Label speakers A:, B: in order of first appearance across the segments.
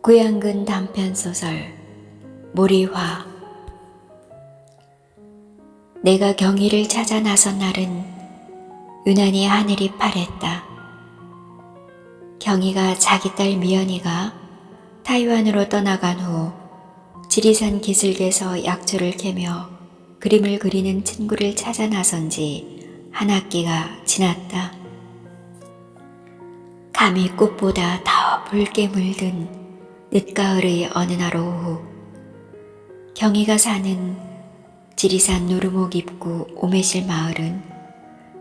A: 구양근 단편소설 모리화. 내가 경희를 찾아 나선 날은 유난히 하늘이 파랬다. 경희가 자기 딸 미연이가 타이완으로 떠나간 후 지리산 기슭에서 약초를 캐며 그림을 그리는 친구를 찾아 나선 지 한 학기가 지났다. 감히 꽃보다 더 붉게 물든 늦가을의 어느 날 오후, 경희가 사는 지리산 누르목 입구 오매실 마을은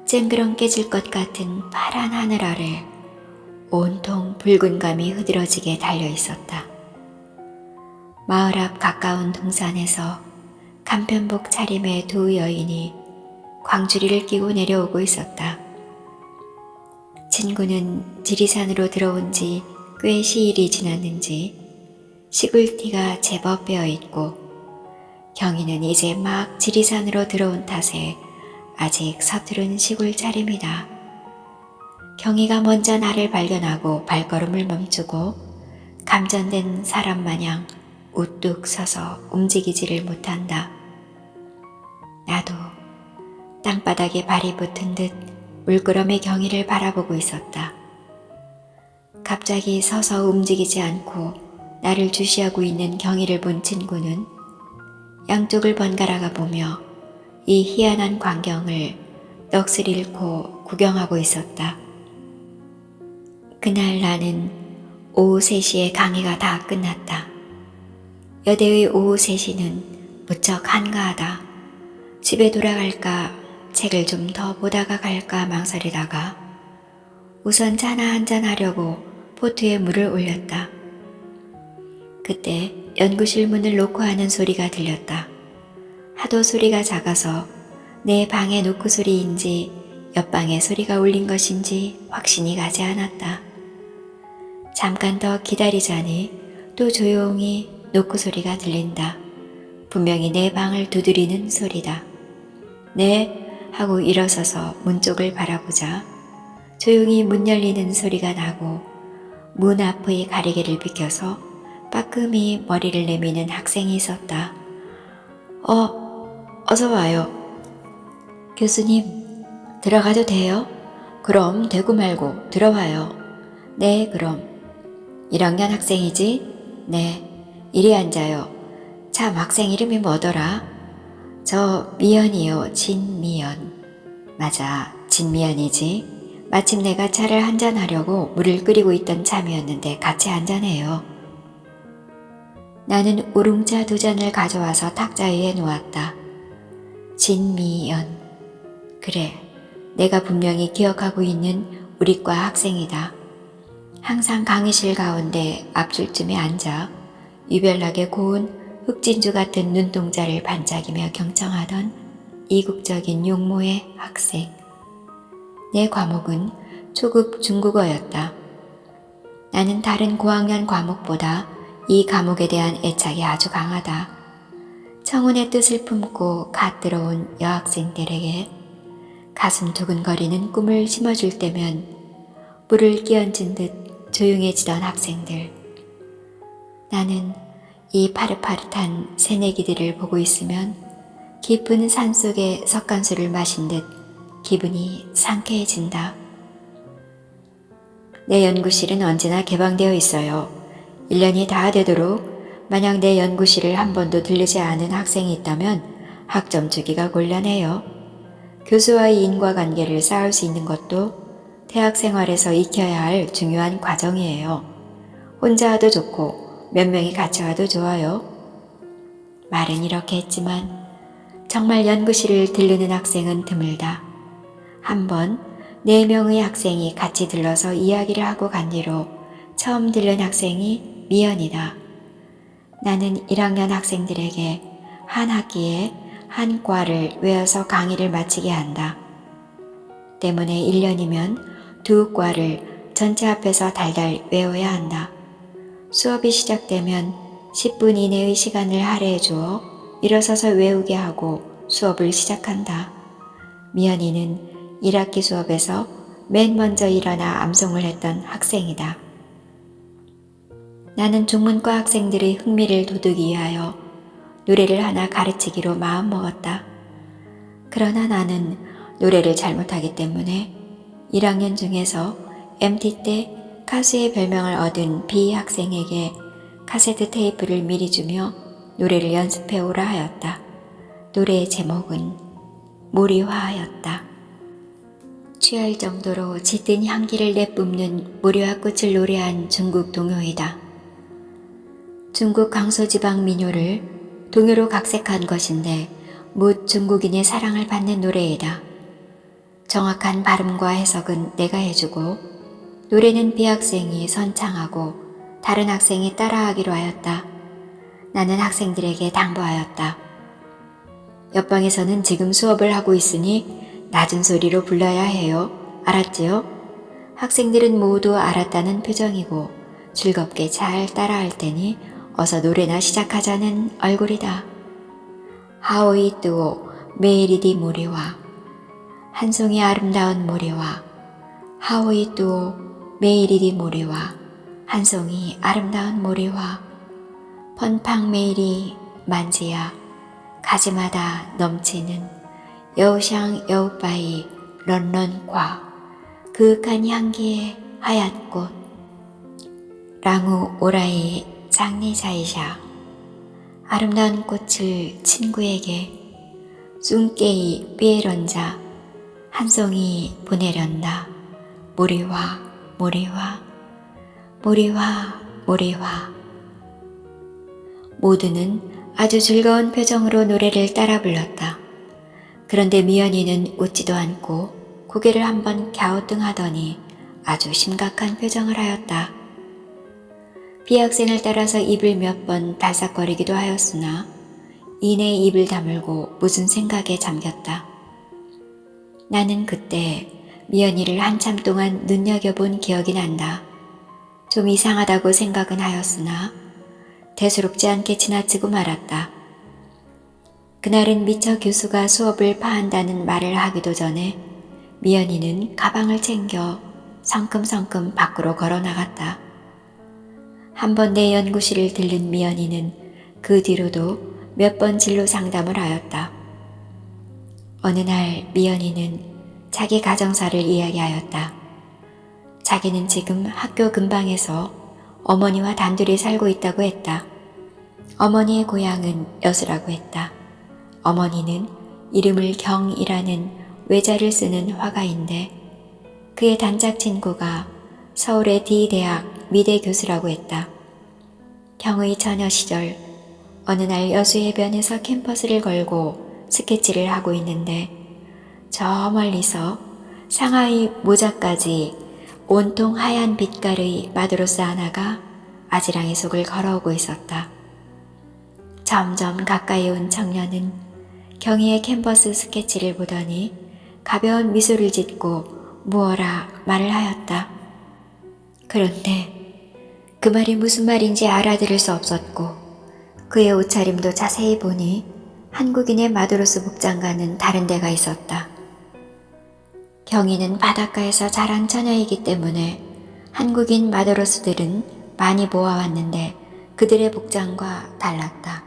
A: 쨍그렁 깨질 것 같은 파란 하늘 아래 온통 붉은 감이 흐드러지게 달려 있었다. 마을 앞 가까운 동산에서 간편복 차림의 두 여인이 광주리를 끼고 내려오고 있었다. 친구는 지리산으로 들어온 지 꽤 시일이 지났는지 시골티가 제법 배어있고, 경희는 이제 막 지리산으로 들어온 탓에 아직 서투른 시골 차림이다. 경희가 먼저 나를 발견하고 발걸음을 멈추고 감전된 사람 마냥 우뚝 서서 움직이지를 못한다. 나도 땅바닥에 발이 붙은 듯 물끄러미 경희를 바라보고 있었다. 갑자기 서서 움직이지 않고 나를 주시하고 있는 경희를 본 친구는 양쪽을 번갈아가 보며 이 희한한 광경을 넋을 잃고 구경하고 있었다. 그날 나는 오후 3시에 강의가 다 끝났다. 여대의 오후 3시는 무척 한가하다. 집에 돌아갈까, 책을 좀 더 보다가 갈까 망설이다가 우선 차나 한잔 하려고 포트에 물을 올렸다. 그때 연구실 문을 놓고 하는 소리가 들렸다. 하도 소리가 작아서 내 방의 노크 소리인지 옆방의 소리가 울린 것인지 확신이 가지 않았다. 잠깐 더 기다리자니 또 조용히 노크 소리가 들린다. 분명히 내 방을 두드리는 소리다. 네, 하고 일어서서 문 쪽을 바라보자 조용히 문 열리는 소리가 나고 문 앞의 가리개를 비켜서 빠끔히 머리를 내미는 학생이 있었다. 어서 와요. 교수님, 들어가도 돼요? 그럼 되고 말고 들어와요. 네, 그럼. 1학년 학생이지? 네, 이리 앉아요. 참, 학생 이름이 뭐더라? 저 미연이요, 진미연. 맞아, 진미연이지. 마침 내가 차를 한잔하려고 물을 끓이고 있던 참이었는데 같이 한잔해요. 나는 우롱차 2잔을 가져와서 탁자 위에 놓았다. 진미연. 그래, 내가 분명히 기억하고 있는 우리과 학생이다. 항상 강의실 가운데 앞줄쯤에 앉아 유별나게 고운 흑진주 같은 눈동자를 반짝이며 경청하던 이국적인 용모의 학생. 내 과목은 초급 중국어였다. 나는 다른 고학년 과목보다 이 과목에 대한 애착이 아주 강하다. 청운의 뜻을 품고 갓 들어온 여학생들에게 가슴 두근거리는 꿈을 심어줄 때면 물을 끼얹은 듯 조용해지던 학생들. 나는 이 파릇파릇한 새내기들을 보고 있으면 깊은 산속의 석간수를 마신 듯 기분이 상쾌해진다. 내 연구실은 언제나 개방되어 있어요. 1년이 다 되도록 만약 내 연구실을 한 번도 들르지 않은 학생이 있다면 학점 주기가 곤란해요. 교수와의 인과관계를 쌓을 수 있는 것도 대학 생활에서 익혀야 할 중요한 과정이에요. 혼자 와도 좋고 몇 명이 같이 와도 좋아요. 말은 이렇게 했지만 정말 연구실을 들르는 학생은 드물다. 한 번 4명의 학생이 같이 들러서 이야기를 하고 간 뒤로 처음 들른 학생이 미연이다. 나는 1학년 학생들에게 한 학기에 한 과를 외워서 강의를 마치게 한다. 때문에 1년이면 2과를 전체 앞에서 달달 외워야 한다. 수업이 시작되면 10분 이내의 시간을 할애해 주어 일어서서 외우게 하고 수업을 시작한다. 미연이는 1학기 수업에서 맨 먼저 일어나 암송을 했던 학생이다. 나는 중문과 학생들의 흥미를 돋우기 위하여 노래를 하나 가르치기로 마음먹었다. 그러나 나는 노래를 잘못하기 때문에 1학년 중에서 MT 때 가수의 별명을 얻은 B 학생에게 카세트 테이프를 미리 주며 노래를 연습해 오라 하였다. 노래의 제목은 무리화였다. 취할 정도로 짙은 향기를 내뿜는 무리화 꽃을 노래한 중국 동요이다. 중국 강서지방 민요를 동요로 각색한 것인데 묻 중국인의 사랑을 받는 노래이다. 정확한 발음과 해석은 내가 해주고 노래는 B 학생이 선창하고 다른 학생이 따라하기로 하였다. 나는 학생들에게 당부하였다. 옆방에서는 지금 수업을 하고 있으니 낮은 소리로 불러야 해요. 알았지요? 학생들은 모두 알았다는 표정이고 즐겁게 잘 따라할 테니 어서 노래나 시작하자는 얼굴이다. 하오이 뚜오 메이리디 모리와 한 송이 아름다운 모리와 하오이 뚜오 메이리디 모리와 한 송이 아름다운 모리와 펀팡 메이리 만지야 가지마다 넘치는 여우샹 여우바이 런런과 그윽한 향기의 하얀 꽃 랑우 오라이 장리자이샤 아름다운 꽃을 친구에게 쏨깨이 삐에런자 한 송이 보내련다. 모리와 모리와 모리와 모리와. 모두는 아주 즐거운 표정으로 노래를 따라 불렀다. 그런데 미연이는 웃지도 않고 고개를 한번 갸우뚱하더니 아주 심각한 표정을 하였다. B 학생을 따라서 입을 몇 번 달싹거리기도 하였으나 이내 입을 다물고 무슨 생각에 잠겼다. 나는 그때 미연이를 한참 동안 눈여겨본 기억이 난다. 좀 이상하다고 생각은 하였으나 대수롭지 않게 지나치고 말았다. 그날은 미처 교수가 수업을 파한다는 말을 하기도 전에 미연이는 가방을 챙겨 성큼성큼 밖으로 걸어 나갔다. 한번 내 연구실을 들른 미연이는 그 뒤로도 몇 번 진로 상담을 하였다. 어느 날 미연이는 자기 가정사를 이야기하였다. 자기는 지금 학교 근방에서 어머니와 단둘이 살고 있다고 했다. 어머니의 고향은 여수라고 했다. 어머니는 이름을 경이라는 외자를 쓰는 화가인데 그의 단짝 친구가 서울의 D대학 미대 교수라고 했다. 경의 처녀 시절 어느 날 여수 해변에서 캠퍼스를 걸고 스케치를 하고 있는데 저 멀리서 상하의 모자까지 온통 하얀 빛깔의 마드로스 하나가 아지랑이 속을 걸어오고 있었다. 점점 가까이 온 청년은 경희의 캔버스 스케치를 보더니 가벼운 미소를 짓고 무어라 말을 하였다. 그런데 그 말이 무슨 말인지 알아들을 수 없었고 그의 옷차림도 자세히 보니 한국인의 마드로스 복장과는 다른 데가 있었다. 경희는 바닷가에서 자란 처녀이기 때문에 한국인 마드로스들은 많이 보아왔는데 그들의 복장과 달랐다.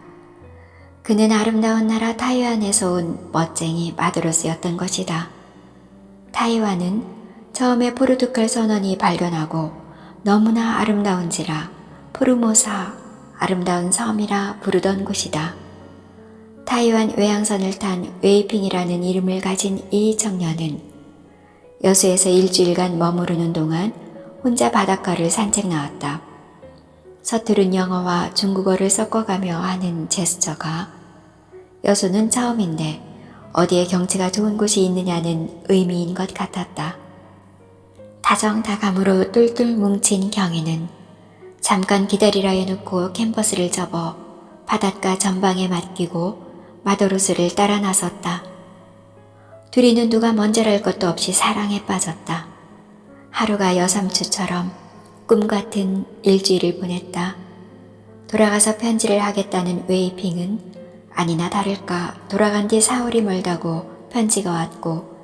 A: 그는 아름다운 나라 타이완에서 온 멋쟁이 마드로스였던 것이다. 타이완은 처음에 포르투갈 선원이 발견하고 너무나 아름다운지라 포르모사 아름다운 섬이라 부르던 곳이다. 타이완 외항선을 탄 웨이핑이라는 이름을 가진 이 청년은 여수에서 일주일간 머무르는 동안 혼자 바닷가를 산책 나왔다. 서투른 영어와 중국어를 섞어가며 하는 제스처가 여수는 처음인데 어디에 경치가 좋은 곳이 있느냐는 의미인 것 같았다. 다정다감으로 똘똘 뭉친 경희는 잠깐 기다리라 해놓고 캠퍼스를 접어 바닷가 전방에 맡기고 마도로스를 따라 나섰다. 둘이는 누가 먼저랄 것도 없이 사랑에 빠졌다. 하루가 여삼추처럼 꿈같은 일주일을 보냈다. 돌아가서 편지를 하겠다는 웨이핑은 아니나 다를까 돌아간 뒤 사흘이 멀다고 편지가 왔고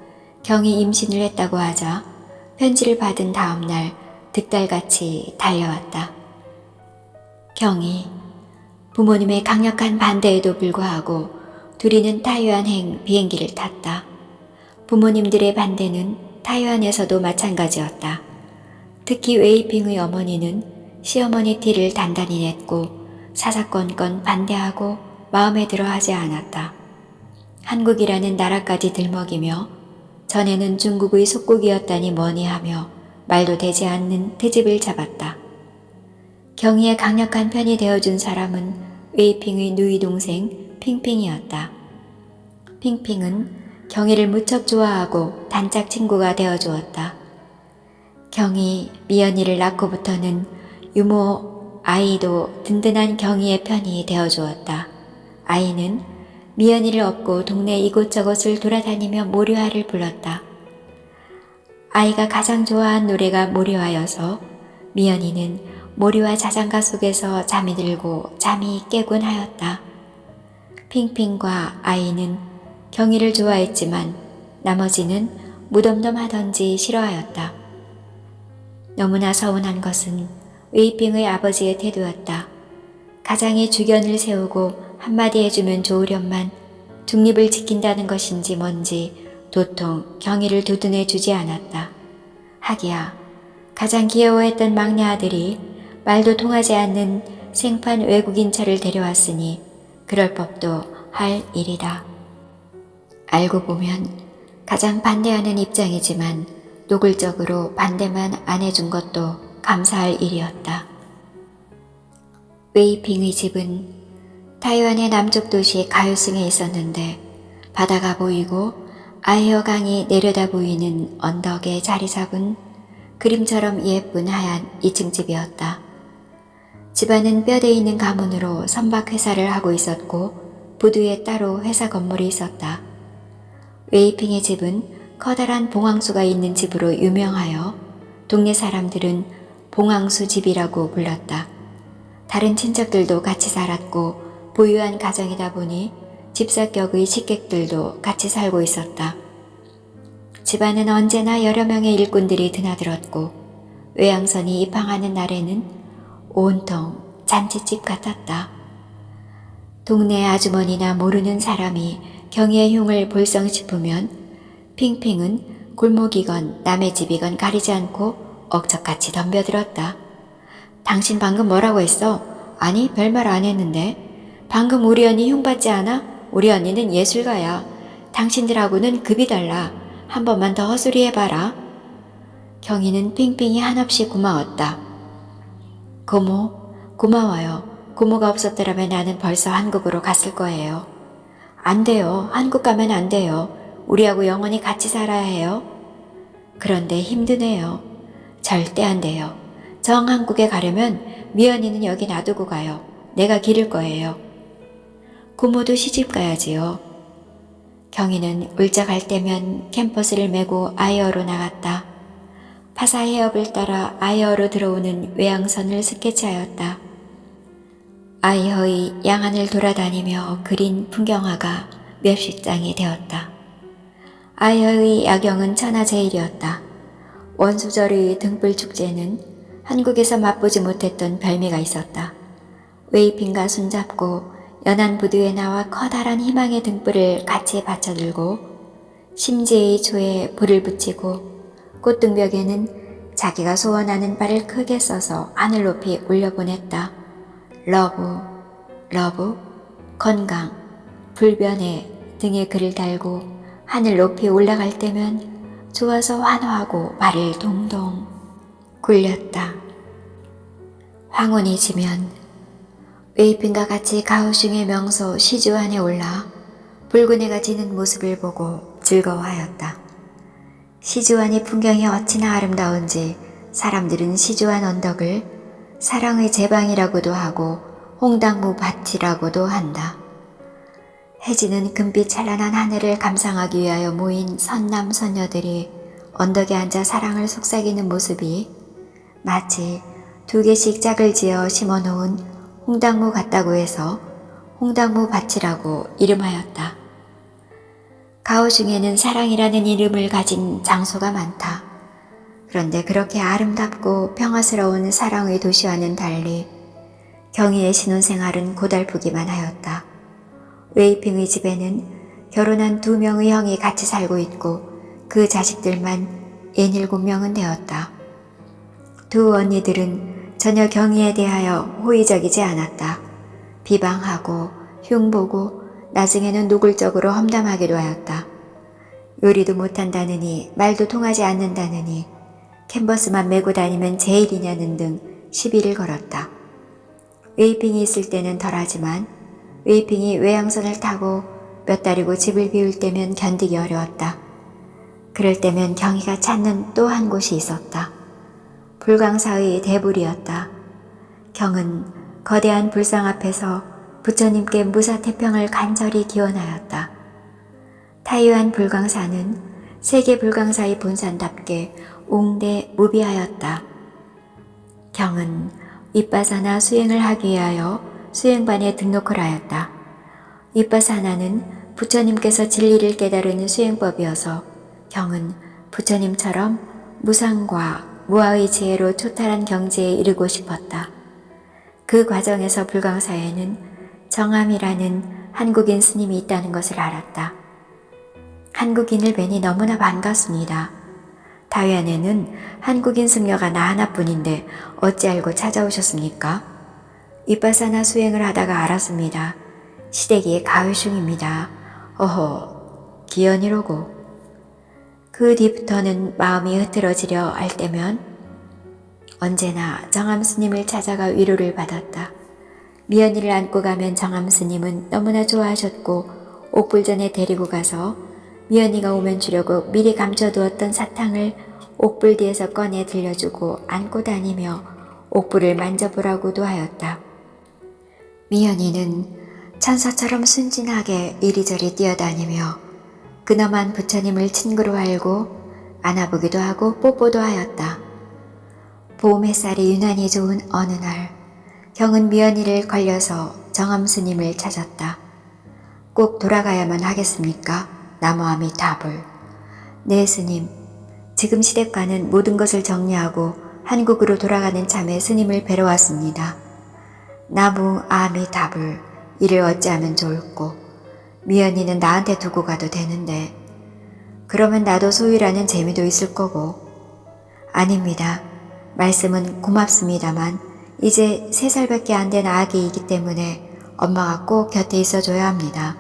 A: 경이 임신을 했다고 하자 편지를 받은 다음 날 득달같이 달려왔다. 경이 부모님의 강력한 반대에도 불구하고 둘이는 타이완행 비행기를 탔다. 부모님들의 반대는 타이완에서도 마찬가지였다. 특히 웨이핑의 어머니는 시어머니 티를 단단히 냈고 사사건건 반대하고 마음에 들어 하지 않았다. 한국이라는 나라까지 들먹이며 전에는 중국의 속국이었다니 뭐니 하며 말도 되지 않는 트집을 잡았다. 경희의 강력한 편이 되어준 사람은 웨이핑의 누이 동생 핑핑이었다. 핑핑은 경희를 무척 좋아하고 단짝 친구가 되어주었다. 경희, 미연이를 낳고부터는 유모 아이도 든든한 경희의 편이 되어주었다. 아이는 미연이를 업고 동네 이곳저곳을 돌아다니며 모리화를 불렀다. 아이가 가장 좋아한 노래가 모리화여서 미연이는 모리화 자장가 속에서 잠이 들고 잠이 깨곤 하였다. 핑핑과 아이는 경희를 좋아했지만 나머지는 무덤덤하던지 싫어하였다. 너무나 서운한 것은 웨이핑의 아버지의 태도였다. 가장의 주견을 세우고 한마디 해주면 좋으련만 중립을 지킨다는 것인지 뭔지 도통 경희를 두둔해 주지 않았다. 하기야 가장 귀여워했던 막내 아들이 말도 통하지 않는 생판 외국인 차를 데려왔으니 그럴 법도 할 일이다. 알고 보면 가장 반대하는 입장이지만 노골적으로 반대만 안 해준 것도 감사할 일이었다. 웨이핑의 집은 타이완의 남쪽 도시 가요승에 있었는데 바다가 보이고 아헤어 강이 내려다 보이는 언덕에 자리 잡은 그림처럼 예쁜 하얀 2층 집이었다. 집안은 뼈대 있는 가문으로 선박회사를 하고 있었고 부두에 따로 회사 건물이 있었다. 웨이핑의 집은 커다란 봉황수가 있는 집으로 유명하여 동네 사람들은 봉황수 집이라고 불렀다. 다른 친척들도 같이 살았고 부유한 가정이다 보니 집사격의 식객들도 같이 살고 있었다. 집안은 언제나 여러 명의 일꾼들이 드나들었고 외양선이 입항하는 날에는 온통 잔치집 같았다. 동네 아주머니나 모르는 사람이 경희의 흉을 볼썽 싶으면 핑핑은 골목이건 남의 집이건 가리지 않고 억척같이 덤벼들었다. 당신 방금 뭐라고 했어? 아니 별말 안 했는데. 방금 우리 언니 흉받지 않아? 우리 언니는 예술가야. 당신들하고는 급이 달라. 한 번만 더 헛소리 해봐라. 경희는 핑핑이 한없이 고마웠다. 고모, 고마워요. 고모가 없었더라면 나는 벌써 한국으로 갔을 거예요. 안 돼요. 한국 가면 안 돼요. 우리하고 영원히 같이 살아야 해요. 그런데 힘드네요. 절대 안 돼요. 정 한국에 가려면 미연이는 여기 놔두고 가요. 내가 기를 거예요. 고모도 시집 가야지요. 경희는 울적할 때면 캠퍼스를 메고 아이어로 나갔다. 파사 해협을 따라 아이어로 들어오는 외양선을 스케치하였다. 아이어의 양안을 돌아다니며 그린 풍경화가 몇십 장이 되었다. 아이어의 야경은 천하제일이었다. 원수절의 등불축제는 한국에서 맛보지 못했던 별미가 있었다. 웨이핑과 손잡고 연안 부두에 나와 커다란 희망의 등불을 같이 받쳐들고 심지의 초에 불을 붙이고 꽃등벽에는 자기가 소원하는 바를 크게 써서 하늘 높이 올려보냈다. 러브, 러브, 건강, 불변해 등의 글을 달고 하늘 높이 올라갈 때면 좋아서 환호하고 발을 동동 굴렸다. 황혼이 지면 웨이핑과 같이 가오슝의 명소 시주안에 올라 붉은 해가 지는 모습을 보고 즐거워하였다. 시주안의 풍경이 어찌나 아름다운지 사람들은 시주안 언덕을 사랑의 제방이라고도 하고 홍당무 밭이라고도 한다. 해지는 금빛 찬란한 하늘을 감상하기 위하여 모인 선남 선녀들이 언덕에 앉아 사랑을 속삭이는 모습이 마치 2개씩 짝을 지어 심어놓은 홍당무 같다고 해서 홍당무 밭이라고 이름하였다. 가오 중에는 사랑이라는 이름을 가진 장소가 많다. 그런데 그렇게 아름답고 평화스러운 사랑의 도시와는 달리 경희의 신혼생활은 고달프기만 하였다. 웨이핑의 집에는 결혼한 2명의 형이 같이 살고 있고 그 자식들만 67명은 되었다. 2 언니들은 전혀 경희에 대하여 호의적이지 않았다. 비방하고 흉보고 나중에는 노골적으로 험담하기도 하였다. 요리도 못한다느니 말도 통하지 않는다느니 캔버스만 메고 다니면 제일이냐는 등 시비를 걸었다. 웨이핑이 있을 때는 덜하지만 웨이핑이 외양선을 타고 몇 달이고 집을 비울 때면 견디기 어려웠다. 그럴 때면 경희가 찾는 또 한 곳이 있었다. 불광사의 대불이었다. 경은 거대한 불상 앞에서 부처님께 무사태평을 간절히 기원하였다. 타이완 불광사는 세계 불광사의 본산답게 웅대무비하였다. 경은 윗바사나 수행을 하기 위하여 수행반에 등록을 하였다. 윗바사나는 부처님께서 진리를 깨달은 수행법이어서 경은 부처님처럼 무상과 무아의 지혜로 초탈한 경지에 이르고 싶었다. 그 과정에서 불광사에는 정암이라는 한국인 스님이 있다는 것을 알았다. 한국인을 뵈니 너무나 반갑습니다. 타이완에는 한국인 승려가 나 하나뿐인데 어찌 알고 찾아오셨습니까? 윗바사나 수행을 하다가 알았습니다. 시댁이 가회중입니다. 어허, 기연이로고. 그 뒤부터는 마음이 흐트러지려 할 때면 언제나 정암 스님을 찾아가 위로를 받았다. 미연이를 안고 가면 정암 스님은 너무나 좋아하셨고 옥불전에 데리고 가서 미연이가 오면 주려고 미리 감춰두었던 사탕을 옥불 뒤에서 꺼내 들려주고 안고 다니며 옥불을 만져보라고도 하였다. 미연이는 천사처럼 순진하게 이리저리 뛰어다니며 근엄한 부처님을 친구로 알고 안아보기도 하고 뽀뽀도 하였다. 봄 햇살이 유난히 좋은 어느 날 경은 미연이를 걸려서 정암 스님을 찾았다. 꼭 돌아가야만 하겠습니까? 나무아미타불. 네 스님, 지금 시댁과는 모든 것을 정리하고 한국으로 돌아가는 참에 스님을 뵈러 왔습니다. 나무아미타불. 이를 어찌하면 좋을꼬. 미연이는 나한테 두고 가도 되는데 그러면 나도 소유라는 재미도 있을 거고. 아닙니다. 말씀은 고맙습니다만 이제 3살밖에 안 된 아기이기 때문에 엄마가 꼭 곁에 있어줘야 합니다.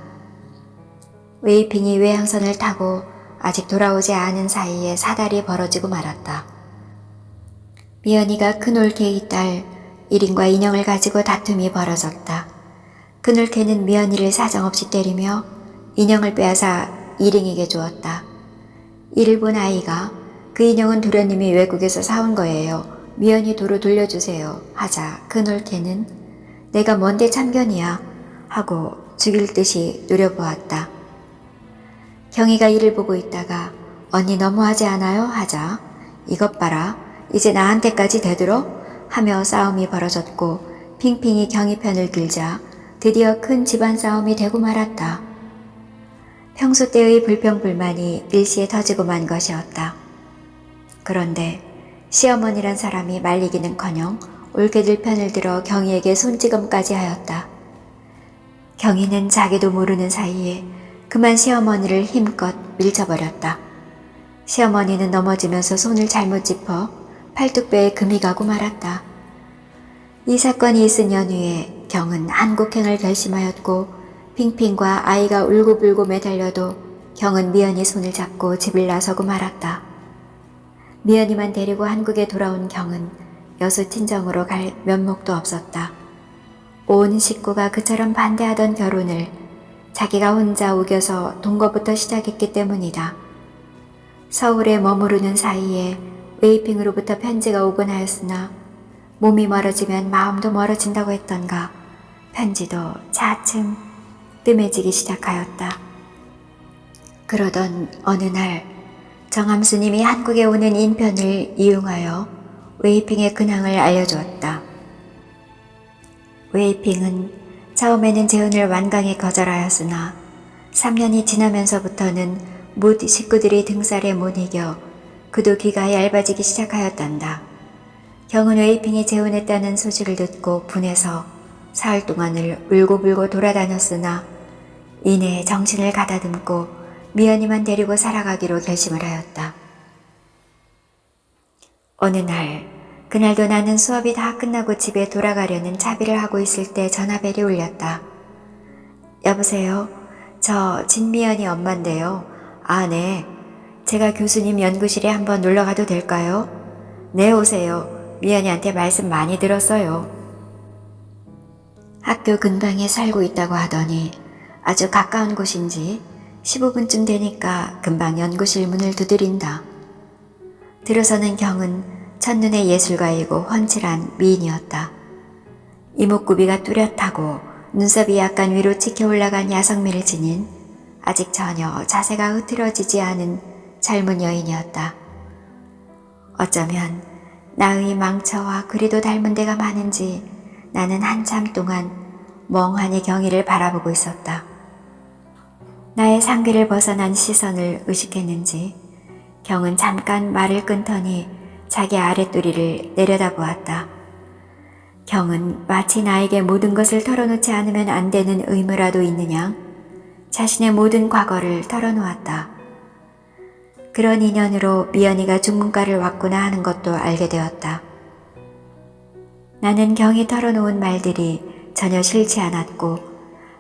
A: 웨이핑이 외항선을 타고 아직 돌아오지 않은 사이에 사달이 벌어지고 말았다. 미연이가 큰올케의 딸 일인과 인형을 가지고 다툼이 벌어졌다. 큰올케는 미연이를 사정없이 때리며 인형을 빼앗아 일행에게 주었다. 이를 본 아이가 그 인형은 도련님이 외국에서 사온 거예요. 미연이 도로 돌려주세요 하자 큰올케는 내가 뭔데 참견이야 하고 죽일 듯이 노려보았다. 경희가 이를 보고 있다가 언니 너무하지 않아요? 하자 이것 봐라 이제 나한테까지 대들어? 하며 싸움이 벌어졌고 핑핑이 경희 편을 들자 드디어 큰 집안 싸움이 되고 말았다. 평소 때의 불평불만이 일시에 터지고 만 것이었다. 그런데 시어머니란 사람이 말리기는커녕 올케들 편을 들어 경희에게 손찌검까지 하였다. 경희는 자기도 모르는 사이에 그만 시어머니를 힘껏 밀쳐버렸다. 시어머니는 넘어지면서 손을 잘못 짚어 팔뚝배에 금이 가고 말았다. 이 사건이 있은 연후에 경은 한국행을 결심하였고 핑핑과 아이가 울고불고 매달려도 경은 미연이 손을 잡고 집을 나서고 말았다. 미연이만 데리고 한국에 돌아온 경은 여수 친정으로 갈 면목도 없었다. 온 식구가 그처럼 반대하던 결혼을 자기가 혼자 우겨서 동거부터 시작했기 때문이다. 서울에 머무르는 사이에 웨이핑으로부터 편지가 오곤 하였으나 몸이 멀어지면 마음도 멀어진다고 했던가 편지도 차츰 뜸해지기 시작하였다. 그러던 어느 날 정암 스님이 한국에 오는 인편을 이용하여 웨이핑의 근황을 알려주었다. 웨이핑은 처음에는 재혼을 완강히 거절하였으나 3년이 지나면서부터는 못 식구들이 등살에 못 이겨 그도 귀가 얇아지기 시작하였단다. 경은 웨이핑이 재혼했다는 소식을 듣고 분해서 사흘 동안을 울고불고 돌아다녔으나 이내 정신을 가다듬고 미연이만 데리고 살아가기로 결심을 하였다. 어느 날, 그날도 나는 수업이 다 끝나고 집에 돌아가려는 차비를 하고 있을 때 전화벨이 울렸다. 여보세요? 저 진미연이 엄마인데요. 아, 네. 제가 교수님 연구실에 한번 놀러가도 될까요? 네, 오세요. 미연이한테 말씀 많이 들었어요. 학교 근방에 살고 있다고 하더니 아주 가까운 곳인지 15분쯤 되니까 금방 연구실 문을 두드린다. 들어서는 경은 첫눈에 예술가이고 훤칠한 미인이었다. 이목구비가 뚜렷하고 눈썹이 약간 위로 치켜 올라간 야성미를 지닌 아직 전혀 자세가 흐트러지지 않은 젊은 여인이었다. 어쩌면 나의 망처와 그리도 닮은 데가 많은지 나는 한참 동안 멍하니 경희를 바라보고 있었다. 나의 상귀를 벗어난 시선을 의식했는지 경은 잠깐 말을 끊더니 자기 아랫도리를 내려다보았다. 경은 마치 나에게 모든 것을 털어놓지 않으면 안 되는 의무라도 있느냐 자신의 모든 과거를 털어놓았다. 그런 인연으로 미연이가 중문과를 왔구나 하는 것도 알게 되었다. 나는 경이 털어놓은 말들이 전혀 싫지 않았고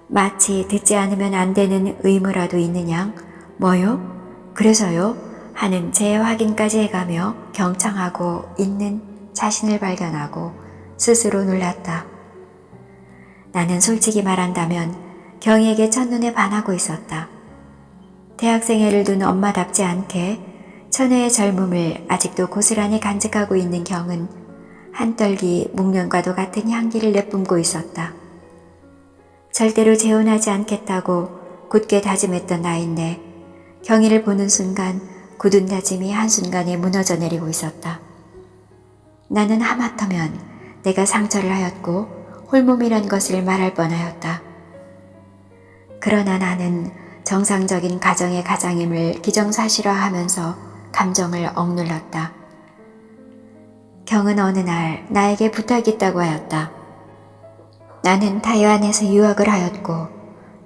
A: 마치 듣지 않으면 안 되는 의무라도 있느냐 뭐요? 그래서요? 하는 재확인까지 해가며 경청하고 있는 자신을 발견하고 스스로 놀랐다. 나는 솔직히 말한다면 경희에게 첫눈에 반하고 있었다. 대학생애를 둔 엄마답지 않게 처녀의 젊음을 아직도 고스란히 간직하고 있는 경은 한떨기 묵년과도 같은 향기를 내뿜고 있었다. 절대로 재혼하지 않겠다고 굳게 다짐했던 나인데 경희를 보는 순간 굳은 다짐이 한순간에 무너져 내리고 있었다. 나는 하마터면 내가 상처를 하였고 홀몸이란 것을 말할 뻔하였다. 그러나 나는 정상적인 가정의 가장임을 기정사실화하면서 감정을 억눌렀다. 경은 어느 날 나에게 부탁이 있다고 하였다. 나는 타이완에서 유학을 하였고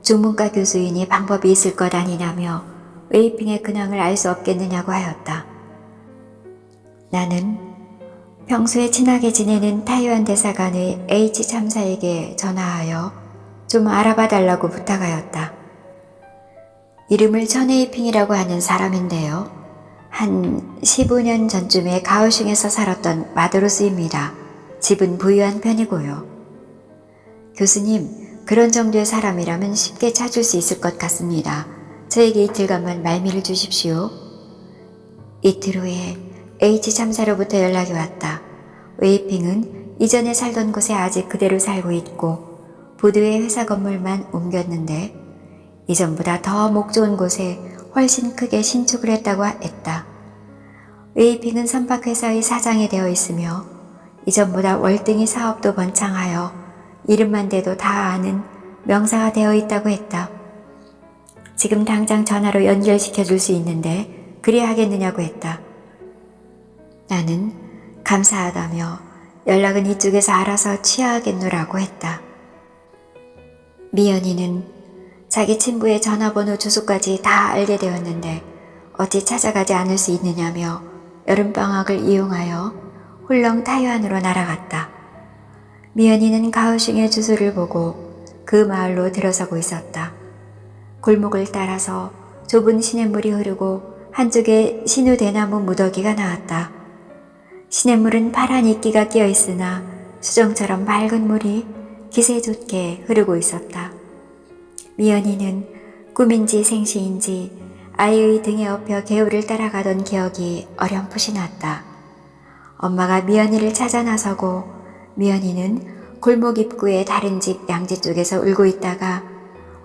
A: 중문과 교수이니 방법이 있을 것 아니냐며 웨이핑의 근황을 알 수 없겠느냐고 하였다. 나는 평소에 친하게 지내는 타이완 대사관의 H 참사에게 전화하여 좀 알아봐 달라고 부탁하였다. 이름을 전웨이핑이라고 하는 사람인데요. 한 15년 전쯤에 가오슝에서 살았던 마드로스입니다. 집은 부유한 편이고요. 교수님, 그런 정도의 사람이라면 쉽게 찾을 수 있을 것 같습니다. 저에게 이틀간만 말미를 주십시오. 이틀 후에 H 참사로부터 연락이 왔다. 웨이핑은 이전에 살던 곳에 아직 그대로 살고 있고 부두의 회사 건물만 옮겼는데 이전보다 더 목 좋은 곳에 훨씬 크게 신축을 했다고 했다. 웨이핑은 선박회사의 사장이 되어 있으며 이전보다 월등히 사업도 번창하여 이름만 대도 다 아는 명사가 되어 있다고 했다. 지금 당장 전화로 연결시켜 줄 수 있는데 그리 하겠느냐고 했다. 나는 감사하다며 연락은 이쪽에서 알아서 취하겠노라고 했다. 미연이는 자기 친부의 전화번호 주소까지 다 알게 되었는데 어찌 찾아가지 않을 수 있느냐며 여름방학을 이용하여 훌렁 타이완으로 날아갔다. 미연이는 가오슝의 주소를 보고 그 마을로 들어서고 있었다. 골목을 따라서 좁은 시냇물이 흐르고 한쪽에 신우대나무 무더기가 나왔다. 시냇물은 파란 이끼가 끼어 있으나 수정처럼 맑은 물이 기세 좋게 흐르고 있었다. 미연이는 꿈인지 생시인지 아이의 등에 업혀 개울을 따라가던 기억이 어렴풋이 났다. 엄마가 미연이를 찾아 나서고 미연이는 골목 입구의 다른 집 양지 쪽에서 울고 있다가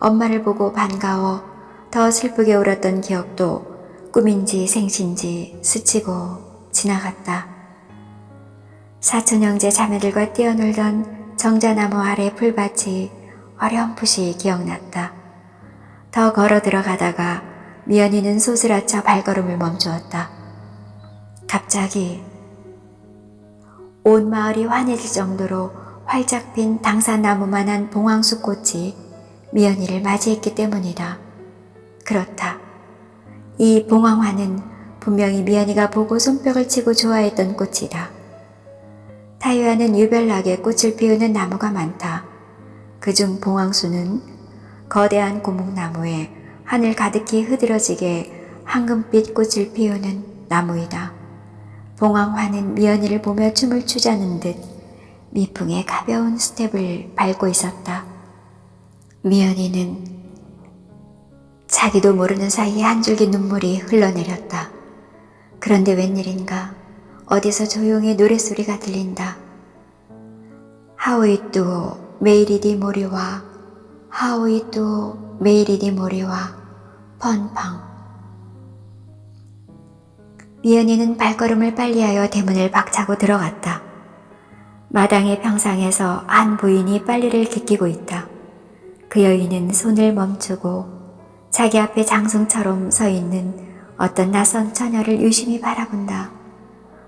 A: 엄마를 보고 반가워 더 슬프게 울었던 기억도 꿈인지 생시인지 스치고 지나갔다. 사촌 형제 자매들과 뛰어놀던 정자나무 아래 풀밭이 어렴풋이 기억났다. 더 걸어 들어가다가 미연이는 소스라쳐 발걸음을 멈추었다. 갑자기 온 마을이 환해질 정도로 활짝 핀 당산나무만한 봉황수 꽃이 미연이를 맞이했기 때문이다. 그렇다. 이 봉황화는 분명히 미연이가 보고 손뼉을 치고 좋아했던 꽃이다. 타이완은 유별나게 꽃을 피우는 나무가 많다. 그중 봉황수는 거대한 고목나무에 하늘 가득히 흐드러지게 황금빛 꽃을 피우는 나무이다. 봉황화는 미연이를 보며 춤을 추자는 듯 미풍의 가벼운 스텝을 밟고 있었다. 미연이는 자기도 모르는 사이에 한 줄기 눈물이 흘러내렸다. 그런데 웬일인가 어디서 조용히 노랫소리가 들린다. 하오이뚜오 메이리디 모리와 하오이뚜오 메이리디 모리와 펀팡. 미연이는 발걸음을 빨리하여 대문을 박차고 들어갔다. 마당의 평상에서 한 부인이 빨래를 개끼고 있다. 그 여인은 손을 멈추고 자기 앞에 장승처럼 서 있는 어떤 낯선 처녀를 유심히 바라본다.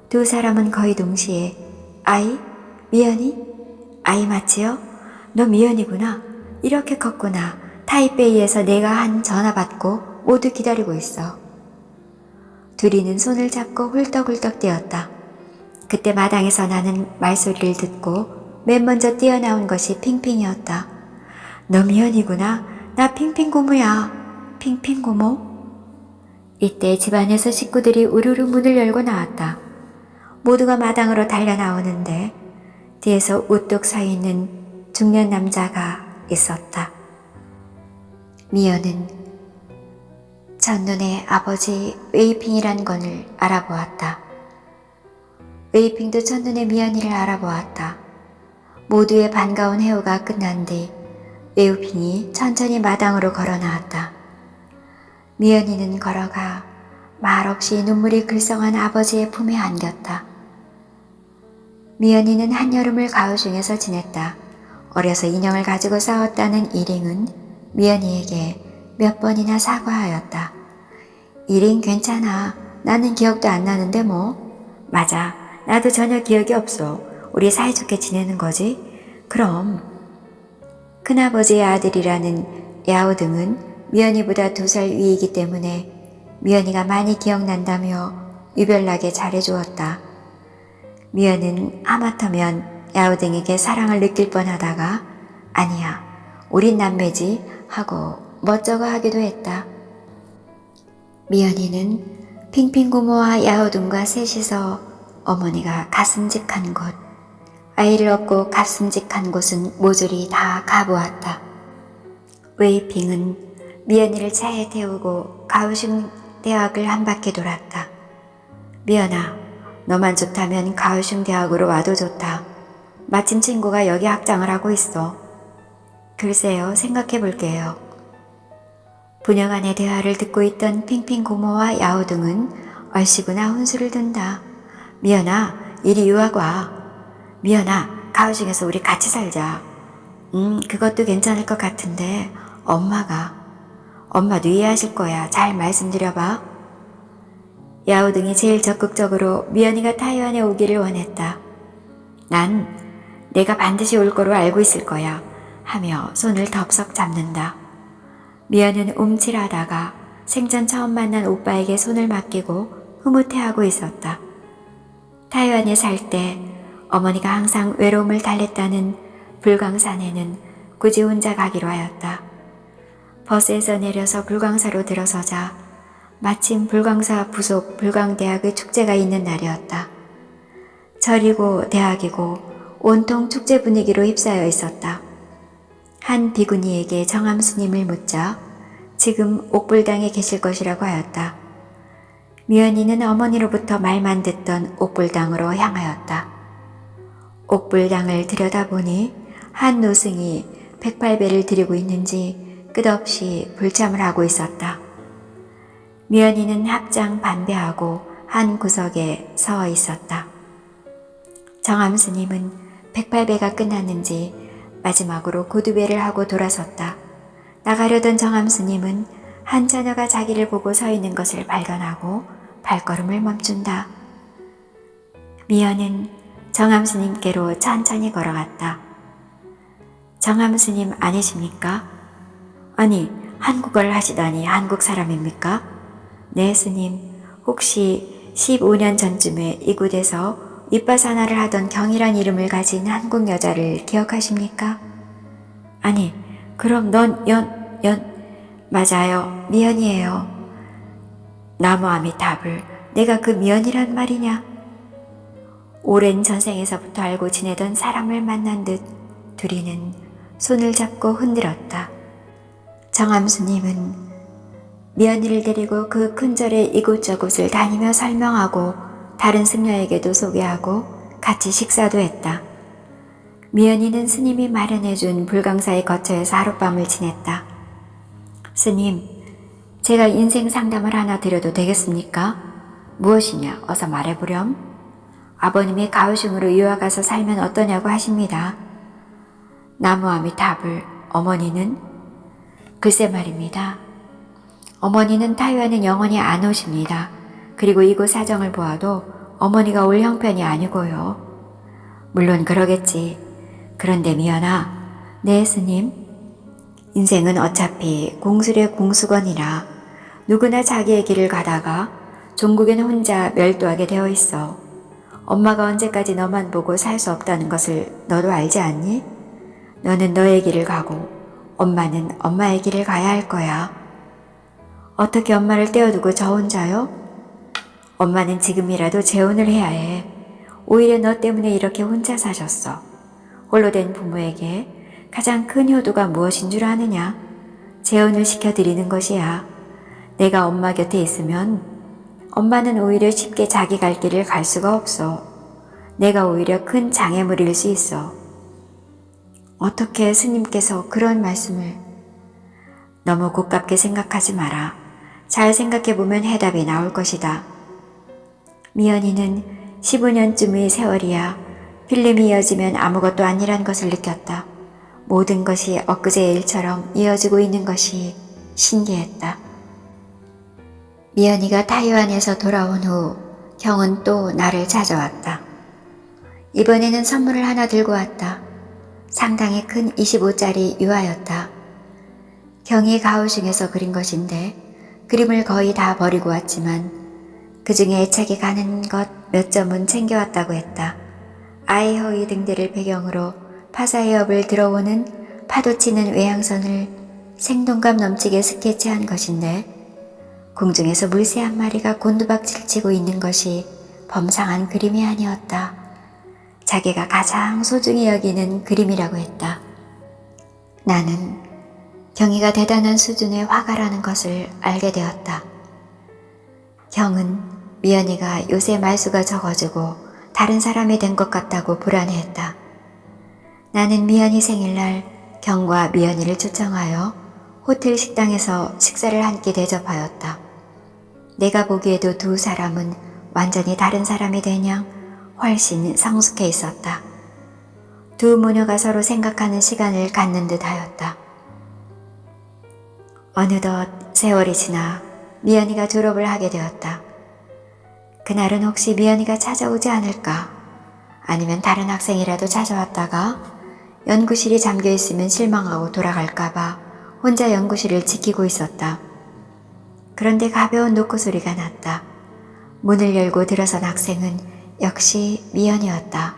A: 두 사람은 거의 동시에 아이? 미연이? 아이 맞지요? 너 미연이구나. 이렇게 컸구나. 타이베이에서 내가 한 전화 받고 모두 기다리고 있어. 둘이는 손을 잡고 훌떡훌떡 뛰었다. 그때 마당에서 나는 말소리를 듣고 맨 먼저 뛰어나온 것이 핑핑이었다. 너 미연이구나. 나 핑핑고모야. 핑핑고모? 이때 집안에서 식구들이 우르르 문을 열고 나왔다. 모두가 마당으로 달려나오는데 뒤에서 우뚝 서 있는 중년 남자가 있었다. 미연은 첫눈에 아버지 웨이핑이란 건을 알아보았다. 웨이핑도 첫눈에 미연이를 알아보았다. 모두의 반가운 회우가 끝난 뒤 웨이핑이 천천히 마당으로 걸어 나왔다. 미연이는 걸어가 말없이 눈물이 글썽한 아버지의 품에 안겼다. 미연이는 한여름을 가오중에서 지냈다. 어려서 인형을 가지고 싸웠다는 이링은 미연이에게 몇 번이나 사과하였다. 이링 괜찮아. 나는 기억도 안 나는데 뭐. 맞아. 나도 전혀 기억이 없어. 우리 사이좋게 지내는 거지? 그럼. 큰아버지의 아들이라는 야오등은 미연이보다 2살 위이기 때문에 미연이가 많이 기억난다며 유별나게 잘해주었다. 미연은 하마터면 야오등에게 사랑을 느낄 뻔하다가 아니야, 우린 남매지 하고 멋쩍어 하기도 했다. 미연이는 핑핑고모와 야오등과 셋이서 어머니가 가슴직한 곳, 아이를 얻고 가슴직한 곳은 모조리 다 가보았다. 웨이핑은 미연이를 차에 태우고 가오슝 대학을 한 바퀴 돌았다. 미연아, 너만 좋다면 가오슝 대학으로 와도 좋다. 마침 친구가 여기 학장을 하고 있어. 글쎄요, 생각해 볼게요. 부녀 간의 대화를 듣고 있던 핑핑 고모와 야오등은 얼씨구나 혼수를 둔다. 미연아, 이리 유학 와. 미연아, 가오슝에서 우리 같이 살자. 그것도 괜찮을 것 같은데 엄마도 이해하실 거야. 잘 말씀드려봐. 야오등이 제일 적극적으로 미연이가 타이완에 오기를 원했다. 난 내가 반드시 올 거로 알고 있을 거야 하며 손을 덥석 잡는다. 미연은 움찔하다가 생전 처음 만난 오빠에게 손을 맡기고 흐뭇해하고 있었다. 타이완에 살 때 어머니가 항상 외로움을 달랬다는 불광산에는 굳이 혼자 가기로 하였다. 버스에서 내려서 불광사로 들어서자 마침 불광사 부속 불광대학의 축제가 있는 날이었다. 절이고 대학이고 온통 축제 분위기로 휩싸여 있었다. 한 비구니에게 정암 스님을 묻자 지금 옥불당에 계실 것이라고 하였다. 미연이는 어머니로부터 말만 듣던 옥불당으로 향하였다. 옥불당을 들여다보니 한 노승이 108배를 들이고 있는지 끝없이 불참을 하고 있었다. 미연이는 합장 반배하고 한 구석에 서 있었다. 정암 스님은 108배가 끝났는지 마지막으로 고두배를 하고 돌아섰다. 나가려던 정암 스님은 한 처녀가 자기를 보고 서 있는 것을 발견하고 발걸음을 멈춘다. 미연은 정암 스님께로 천천히 걸어갔다. 정암 스님 아니십니까? 아니, 한국어를 하시다니 한국 사람입니까? 네, 스님. 혹시 15년 전쯤에 이곳에서 윗바사나를 하던 경이란 이름을 가진 한국 여자를 기억하십니까? 아니, 그럼 넌 맞아요. 미연이에요. 나무아미타불, 내가 그 미연이란 말이냐? 오랜 전생에서부터 알고 지내던 사람을 만난 듯 둘이는 손을 잡고 흔들었다. 정암수님은 미연이를 데리고 그 큰 절에 이곳저곳을 다니며 설명하고 다른 승려에게도 소개하고 같이 식사도 했다. 미연이는 스님이 마련해준 불광사의 거처에서 하룻밤을 지냈다. 스님, 제가 인생 상담을 하나 드려도 되겠습니까? 무엇이냐? 어서 말해보렴. 아버님이 가오슝으로 유학가서 살면 어떠냐고 하십니다. 나무아미타불, 어머니는? 글쎄 말입니다. 어머니는 타이완은 영원히 안 오십니다. 그리고 이곳 사정을 보아도 어머니가 올 형편이 아니고요. 물론 그러겠지. 그런데 미연아, 네 스님. 인생은 어차피 공술의 공수건이라 누구나 자기의 길을 가다가 종국에는 혼자 멸도하게 되어 있어. 엄마가 언제까지 너만 보고 살 수 없다는 것을 너도 알지 않니? 너는 너의 길을 가고 엄마는 엄마의 길을 가야 할 거야. 어떻게 엄마를 떼어두고 저 혼자요? 엄마는 지금이라도 재혼을 해야 해. 오히려 너 때문에 이렇게 혼자 사셨어. 홀로 된 부모에게 가장 큰 효도가 무엇인 줄 아느냐? 재혼을 시켜드리는 것이야. 내가 엄마 곁에 있으면 엄마는 오히려 쉽게 자기 갈 길을 갈 수가 없어. 내가 오히려 큰 장애물일 수 있어. 어떻게 스님께서 그런 말씀을? 너무 고깝게 생각하지 마라. 잘 생각해보면 해답이 나올 것이다. 미연이는 15년쯤의 세월이야 필름이 이어지면 아무것도 아니란 것을 느꼈다. 모든 것이 엊그제의 일처럼 이어지고 있는 것이 신기했다. 미연이가 타이완에서 돌아온 후 경은 또 나를 찾아왔다. 이번에는 선물을 하나 들고 왔다. 상당히 큰 25짜리 유화였다. 경이 가오슝에서 그린 것인데 그림을 거의 다 버리고 왔지만 그 중에 애착이 가는 것 몇 점은 챙겨왔다고 했다. 아이허이 등대를 배경으로 파사해협을 들어오는 파도치는 외양선을 생동감 넘치게 스케치한 것인데 공중에서 물새 한 마리가 곤두박질 치고 있는 것이 범상한 그림이 아니었다. 자기가 가장 소중히 여기는 그림이라고 했다. 나는 경이가 대단한 수준의 화가라는 것을 알게 되었다. 경은 미연이가 요새 말수가 적어지고 다른 사람이 된 것 같다고 불안해했다. 나는 미연이 생일날 경과 미연이를 초청하여 호텔 식당에서 식사를 한 끼 대접하였다. 내가 보기에도 두 사람은 완전히 다른 사람이 되냐 훨씬 성숙해 있었다. 두 모녀가 서로 생각하는 시간을 갖는 듯 하였다. 어느덧 세월이 지나 미연이가 졸업을 하게 되었다. 그날은 혹시 미연이가 찾아오지 않을까? 아니면 다른 학생이라도 찾아왔다가 연구실이 잠겨있으면 실망하고 돌아갈까봐 혼자 연구실을 지키고 있었다. 그런데 가벼운 노크 소리가 났다. 문을 열고 들어선 학생은 역시 미연이었다.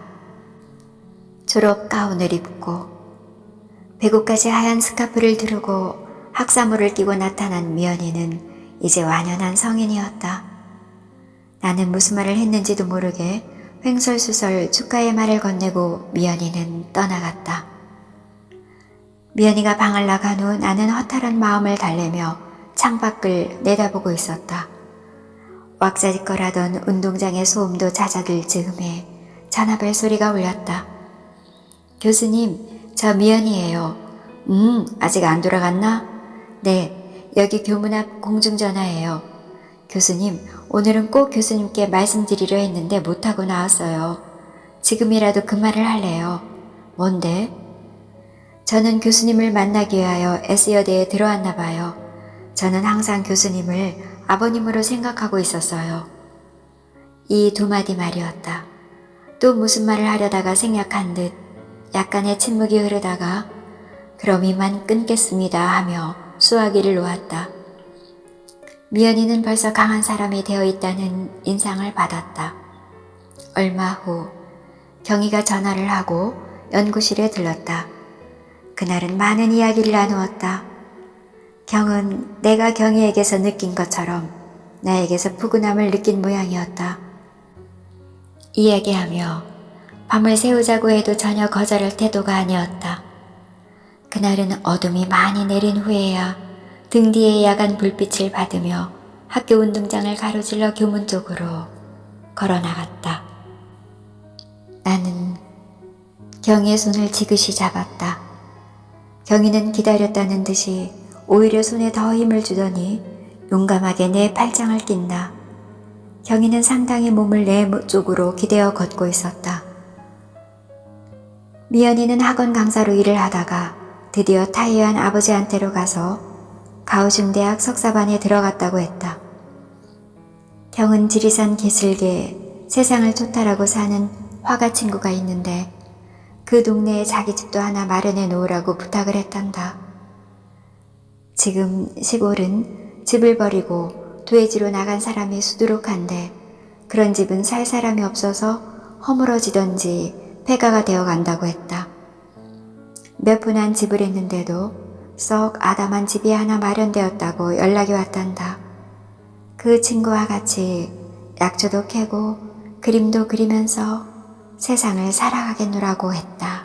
A: 졸업 가운을 입고 배고까지 하얀 스카프를 두르고 학사모를 끼고 나타난 미연이는 이제 완연한 성인이었다. 나는 무슨 말을 했는지도 모르게 횡설수설 축하의 말을 건네고 미연이는 떠나갔다. 미연이가 방을 나간 후 나는 허탈한 마음을 달래며 창밖을 내다보고 있었다. 왁자지껄하던 운동장의 소음도 잦아들 즈음에 전화벨 소리가 울렸다. 교수님, 저 미연이에요. 아직 안 돌아갔나? 네, 여기 교문 앞 공중전화예요. 교수님, 오늘은 꼭 교수님께 말씀드리려 했는데 못하고 나왔어요. 지금이라도 그 말을 할래요. 뭔데? 저는 교수님을 만나기 위하여 S여대에 들어왔나 봐요. 저는 항상 교수님을 아버님으로 생각하고 있었어요. 이 두 마디 말이었다. 또 무슨 말을 하려다가 생략한 듯 약간의 침묵이 흐르다가 그럼 이만 끊겠습니다 하며 수화기를 놓았다. 미연이는 벌써 강한 사람이 되어 있다는 인상을 받았다. 얼마 후 경희가 전화를 하고 연구실에 들렀다. 그날은 많은 이야기를 나누었다. 경은 내가 경희에게서 느낀 것처럼 나에게서 푸근함을 느낀 모양이었다. 이야기하며 밤을 새우자고 해도 전혀 거절할 태도가 아니었다. 그날은 어둠이 많이 내린 후에야 등 뒤에 야간 불빛을 받으며 학교 운동장을 가로질러 교문 쪽으로 걸어나갔다. 나는 경희의 손을 지그시 잡았다. 경희는 기다렸다는 듯이 오히려 손에 더 힘을 주더니 용감하게 내 팔짱을 낀다. 경희는 상당히 몸을 내 쪽으로 기대어 걷고 있었다. 미연이는 학원 강사로 일을 하다가 드디어 타이어한 아버지한테로 가서 가오슝대학 석사반에 들어갔다고 했다. 경은 지리산 기슭에 세상을 초탈하고 사는 화가 친구가 있는데 그 동네에 자기 집도 하나 마련해 놓으라고 부탁을 했단다. 지금 시골은 집을 버리고 도회지로 나간 사람이 수두룩한데 그런 집은 살 사람이 없어서 허물어지던지 폐가가 되어 간다고 했다. 몇 푼 한 집을 했는데도 썩 아담한 집이 하나 마련되었다고 연락이 왔단다. 그 친구와 같이 약초도 캐고 그림도 그리면서 세상을 살아가겠노라고 했다.